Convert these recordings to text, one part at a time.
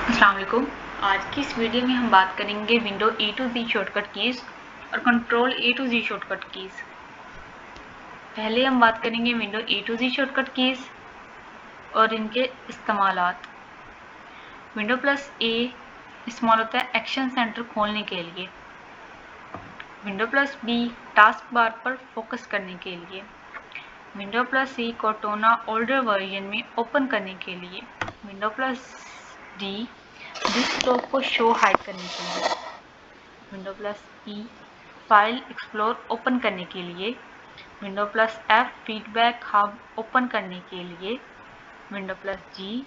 अस्सलाम वालेकुम। आज की इस वीडियो में हम बात करेंगे window A to Z shortcut keys और control A to Z shortcut keys. पहले हम बात करेंगे window A to Z shortcut keys और इनके इस्तेमालात। विंडो प्लस ए इस्तेमाल होता है एक्शन सेंटर खोलने के लिए। Window plus B task bar पर फोकस करने के लिए। Window plus C Cortana older version में ओपन करने के लिए। विंडो प्लस डी डेस्कटॉप को शो हाइड करने के लिए। Window plus E file explore open करने के लिए। Window plus F feedback hub open करने के लिए। Window plus G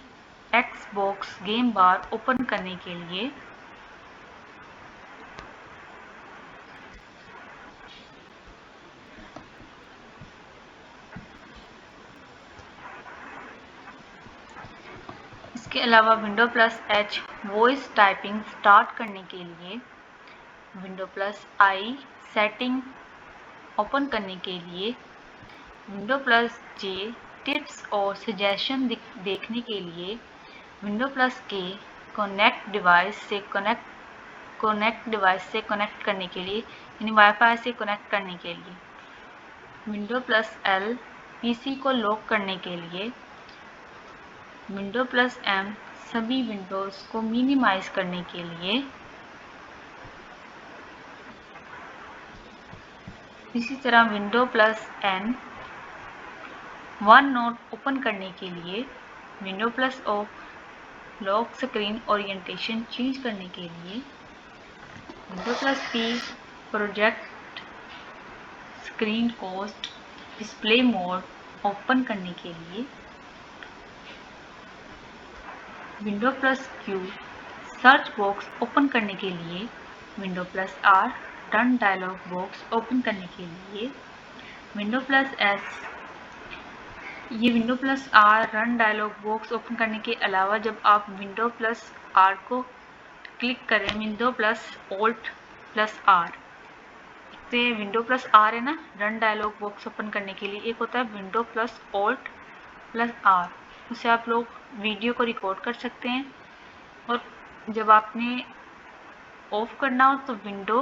Xbox game bar open करने के लिए। इसके अलावा window plus H voice typing start करने के लिए। विंडो प्लस आई सेटिंग ओपन करने के लिए। विंडो प्लस जे टिप्स और सजेशन देखने के लिए। विंडो प्लस के कनेक्ट डिवाइस से कनेक्ट करने के लिए, यानी वाईफाई से कनेक्ट करने के लिए। विंडो प्लस एल पीसी को लॉक करने के लिए। विंडो प्लस एम सभी विंडोज़ को मिनिमाइज करने के लिए। इसी तरह window plus N OneNote open करने के लिए। Window plus O lock screen orientation change करने के लिए। Window plus P project screen cast display mode open करने के लिए। Window plus Q search box open करने के लिए। Window plus R run dialog box open करने के लिए। विंडो प्लस एस ये window plus R run dialog box open करने के अलावा जब आप विंडो प्लस आर को क्लिक करें, window plus alt plus R, तो ये विंडो प्लस आर है ना रन डायलॉग बॉक्स ओपन करने के लिए। एक होता है window plus alt plus R, उससे आप लोग वीडियो को रिकॉर्ड कर सकते हैं। और जब आपने ऑफ करना हो तो window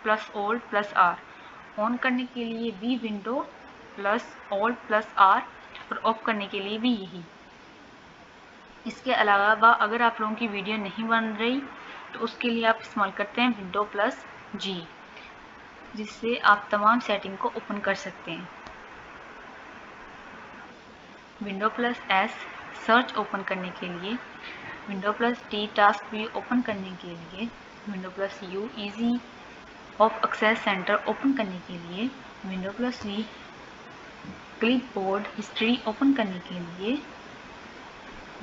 plus alt plus R, on करने के लिए भी window plus alt plus R और ऑफ करने के लिए भी यही। इसके अलावा अगर आप लोगों की वीडियो नहीं बन रही तो उसके लिए आप इस्तेमाल करते हैं विंडो प्लस जी, जिससे आप तमाम सेटिंग को ओपन कर सकते हैं। Window plus S search open करने के लिए। Window plus T task view open करने के लिए। Window plus U easy of access centre open करने के लिए। Window plus V clipboard history open करने के लिए।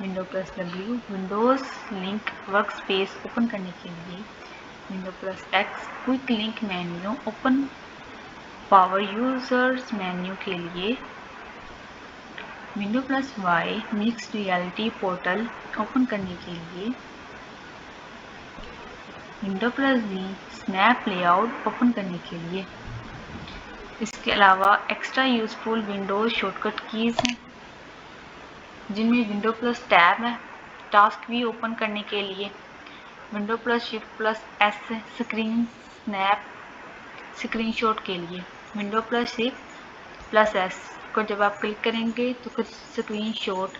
Window plus W windows link workspace open करने के लिए। Window plus X quick link menu open power users menu के लिए। Window plus Y mixed reality portal open करने के लिए। विंडो प्लस जी स्नैप लेआउट ओपन करने के लिए। इसके अलावा extra useful Windows shortcut keys हैं, जिनमें विंडो प्लस टैब है टास्क भी ओपन करने के लिए। Window plus shift plus S screen snap screenshot के लिए। Window plus shift plus S को जब आप क्लिक करेंगे तो कुछ स्क्रीनशॉट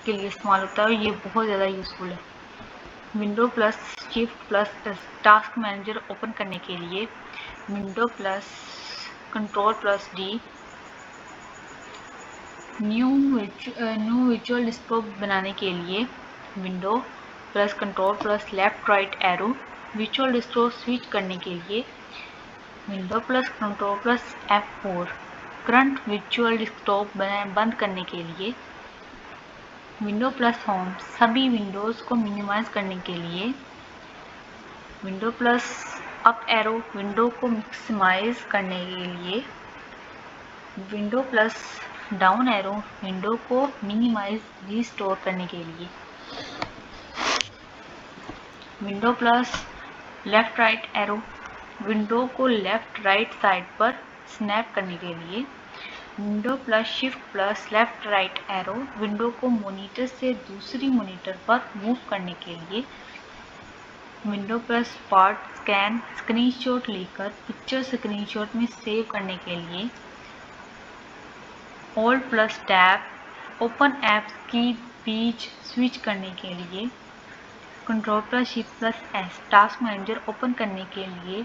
के लिए इस्तेमाल होता है, ये बहुत ज़्यादा यूज़फुल है। Window plus shift plus S task manager open करने के लिए। Window plus control plus D new visual desktop बनाने के लिए। Window plus control plus left right arrow visual desktop switch करने के लिए। Window plus control plus F4 current visual desktop बंद करने के लिए। विंडो प्लस होम सभी विंडोज़ को मिनिमाइज करने के लिए। Window plus up arrow window को मैक्सिमाइज करने के लिए। Window plus down arrow window को मिनिमाइज रीस्टोर करने के लिए। Window plus left right arrow window को लेफ्ट राइट साइड पर स्नैप करने के लिए। Window plus shift plus left right arrow window को मॉनिटर से दूसरी मॉनिटर पर मूव करने के लिए। Window plus part scan screenshot लेकर पिक्चर स्क्रीनशॉट में सेव करने के लिए। Alt plus tab open apps की बीच स्विच करने के लिए। Control plus shift plus S task manager open करने के लिए।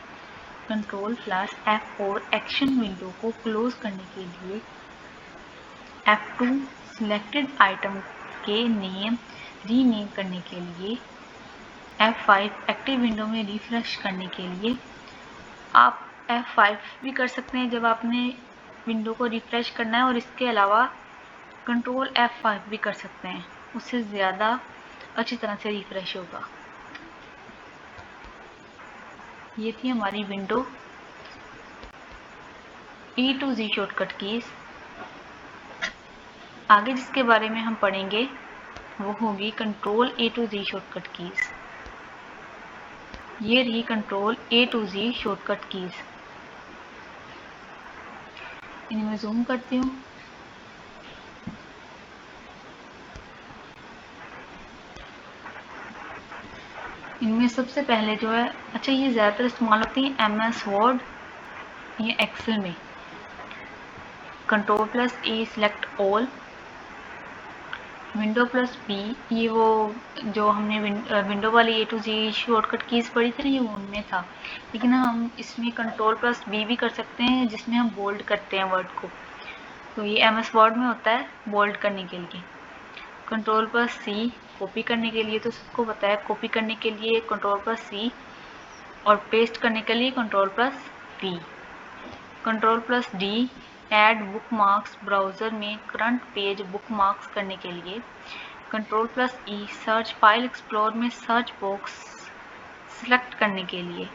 Control plus F4 action window को क्लोज करने के लिए। F2 सिलेक्टेड आइटम के नेम रीनेम करने के लिए। F5 एक्टिव विंडो में रिफ्रेश करने के लिए। आप F5 भी कर सकते हैं जब आपने विंडो को रिफ्रेश करना है, और इसके अलावा कंट्रोल F5 भी कर सकते हैं, उससे ज़्यादा अच्छी तरह से रिफ्रेश होगा। ये थी हमारी window E to Z shortcut keys. आगे जिसके बारे में हम पढ़ेंगे वो होगी control A to Z shortcut keys. ये रही control A to Z shortcut keys. इनमें जूम करती हूँ। इनमें सबसे पहले जो है, अच्छा ये ज़्यादातर इस्तेमाल होती है MS वर्ड या एक्सेल में। Control plus A select all. Window plus B ये वो जो हमने विंडो वाली A to Z shortcut keys पढ़ी थी ना, ये उनमें था, लेकिन हम इसमें कंट्रोल प्लस B भी कर सकते हैं जिसमें हम बोल्ड करते हैं वर्ड को। तो ये MS वर्ड में होता है बोल्ड करने के लिए। कंट्रोल प्लस C कॉपी करने के लिए, तो सबको पता है कॉपी करने के लिए कंट्रोल प्लस C, और पेस्ट करने के लिए control plus V। Control plus D add bookmarks browser में करंट पेज बुकमार्क्स करने के लिए। Control plus E search file explore में सर्च बॉक्स सिलेक्ट करने के लिए।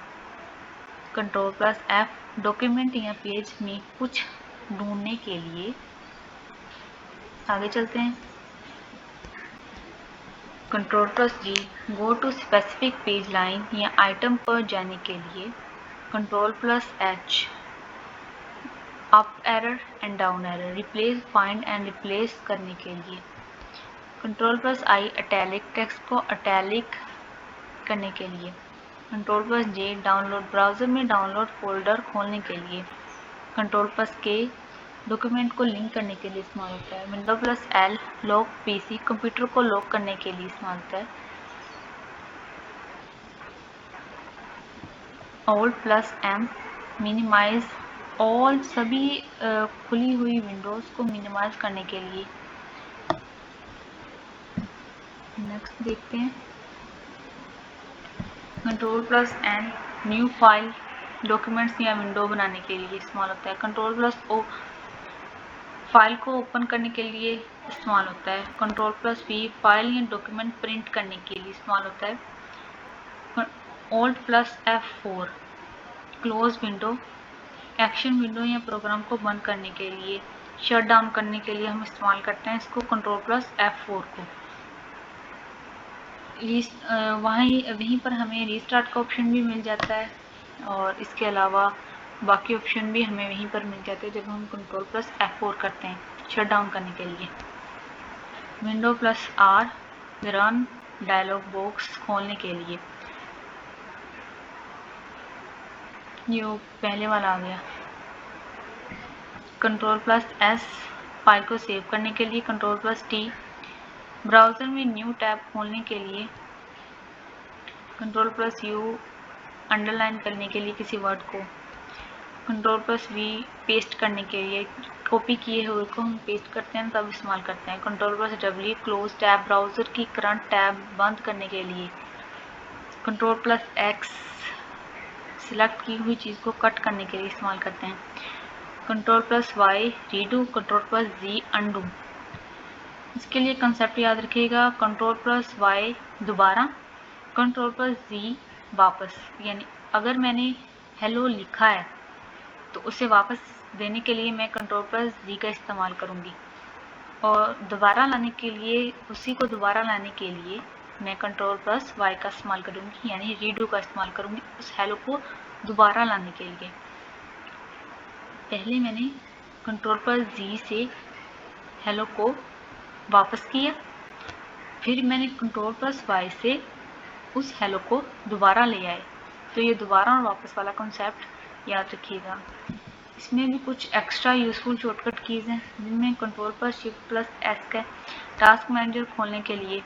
कंट्रोल प्लस F डॉक्यूमेंट या पेज में कुछ ढूंढने के लिए। आगे चलते हैं। Control plus G go to specific page line या आइटम पर जाने के लिए। Control plus H up arrow and down arrow replace find and replace करने के लिए। Control plus I italic text को अटैलिक करने के लिए। Control plus J download browser में डाउनलोड फोल्डर खोलने के लिए। कंट्रोल प्लस K डॉक्यूमेंट को लिंक करने के लिए इस्तेमाल होता है। Window plus L lock PC computer को लॉक करने के लिए इस्तेमाल होता है। Alt plus M minimise all सभी खुली हुई विंडोज़ को मिनिमाइज करने के लिए। नेक्स्ट देखते हैं। Control plus N new file documents या विंडो बनाने के लिए इस्तेमाल होता है। कंट्रोल प्लस O फाइल को ओपन करने के लिए इस्तेमाल होता है। कंट्रोल प्लस V फाइल या डॉक्यूमेंट प्रिंट करने के लिए इस्तेमाल होता है। Alt plus F4 close window action window या प्रोग्राम को बंद करने के लिए, शट डाउन करने के लिए हम इस्तेमाल करते हैं इसको कंट्रोल प्लस F4 को। वहीं पर हमें रीस्टार्ट का ऑप्शन भी मिल जाता है, और इसके अलावा बाकी ऑप्शन भी हमें वहीं पर मिल जाते हैं जब हम कंट्रोल प्लस F4 करते हैं शट डाउन करने के लिए। Window plus R run dialog box खोलने के लिए। ये पहले वाला आ गया। कंट्रोल प्लस S फाइल को सेव करने के लिए। कंट्रोल प्लस T ब्राउज़र में न्यू टैब खोलने के लिए। कंट्रोल प्लस U अंडरलाइन करने के लिए किसी वर्ड को। कंट्रोल प्लस V पेस्ट करने के लिए, कॉपी किए हुए को हम पेस्ट करते हैं तब इस्तेमाल करते हैं। Control plus W close tab browser की करंट टैब बंद करने के लिए। कंट्रोल प्लस X सिलेक्ट की हुई चीज़ को कट करने के लिए इस्तेमाल करते हैं। Control plus Y redo. Control plus Z undo. इसके लिए कंसेप्ट याद रखिएगा, कंट्रोल प्लस Y दोबारा, कंट्रोल प्लस Z वापस। यानी अगर मैंने हेलो लिखा है तो उसे वापस देने के लिए मैं कंट्रोल प्लस Z का इस्तेमाल करूँगी, और दोबारा लाने के लिए, उसी को दोबारा लाने के लिए मैं कंट्रोल प्लस Y का इस्तेमाल करूँगी, यानी रीडू का इस्तेमाल करूँगी उस हेलो को दोबारा लाने के लिए। पहले मैंने कंट्रोल प्लस जी से हेलो को वापस किया, फिर मैंने कंट्रोल प्लस वाई से उस हेलो को दोबारा ले आए। तो ये दोबारा और वापस वाला कॉन्सेप्ट याद रखिएगा। इसमें भी कुछ एक्स्ट्रा यूजफुल शॉर्टकट कीज़ हैं, जिनमें control plus shift plus S का टास्क मैनेजर खोलने के लिए